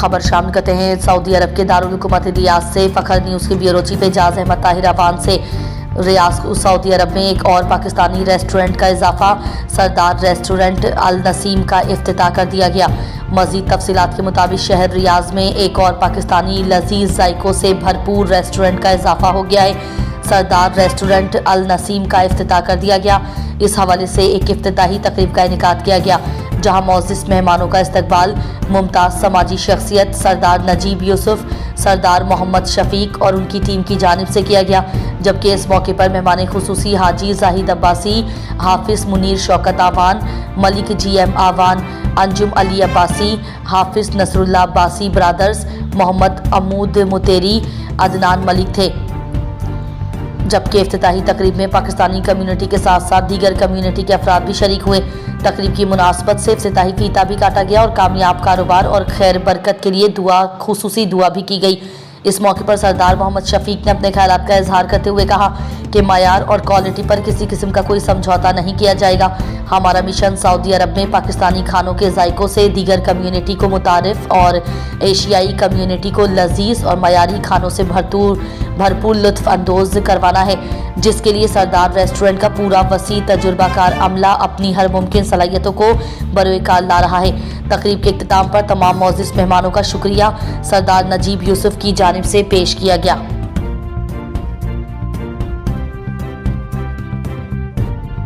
खबर शामिल करते हैं सऊदी अरब के दारुल हुकूमत रियाद से। फखर न्यूज़ की ब्यूरो चीफ एजाज अहमद ताहिर अवान से रियाद सऊदी अरब में एक और पाकिस्तानी रेस्टोरेंट का इजाफा, सरदार रेस्टोरेंट अल नसीम का इफ्तिताह कर दिया गया। मज़ीद तफसीलात के मुताबिक शहर रियाद में एक और पाकिस्तानी लजीज जायकों से भरपूर रेस्टोरेंट का इजाफा हो गया है। सरदार रेस्टोरेंट अल नसीम का इफ्तिताह कर दिया गया। इस हवाले से एक इफ्तिताही तकरीब का इनेकाद किया गया, जहां मौजूद मेहमानों का इस्तकबाल मुमताज़ समाजी शख्सियत सरदार नजीब यूसुफ, सरदार मोहम्मद शफीक और उनकी टीम की जानिब से किया गया। जबकि इस मौके पर मेहमान खुसूसी हाजी जाहिद अब्बासी, हाफिज़ मुनीर शौकत आवान, मलिक GM आवान, अंजुम अली अब्बासी, हाफिज़ नसरुल्लाह अब्बासी ब्रादर्स, मोहम्मद अमूद मुतेरी, अदनान मलिक थे। जबकि इफ्तिताही तकरीब में पाकिस्तानी कम्युनिटी के साथ साथ दीगर कम्युनिटी के अफराद भी शरीक हुए। तकरीब की मुनासबत से इफ्तिताही फीता भी काटा गया और कामयाब कारोबार और खैर बरकत के लिए खुसूसी दुआ भी की गई। इस मौके पर सरदार मोहम्मद शफीक ने अपने ख्यालात का इजहार करते हुए कहा कि मायार और क्वालिटी पर किसी किस्म का कोई समझौता नहीं किया जाएगा। हमारा मिशन सऊदी अरब में पाकिस्तानी खानों के जायकों से दीगर कम्युनिटी को मुतारिफ और एशियाई कम्युनिटी को लजीज और मयारी खानों से भरपूर लुत्फ अंदोज करवाना है, जिसके लिए सरदार रेस्टोरेंट का पूरा वसी तजुर्बाकार अमला अपनी हर मुमकिन सलाहियतों को बरोएकार ला रहा है। तकरीब के इख्तिताम पर तमाम मौजूद मेहमानों का शुक्रिया सरदार नजीब यूसुफ की जानिब से पेश किया गया।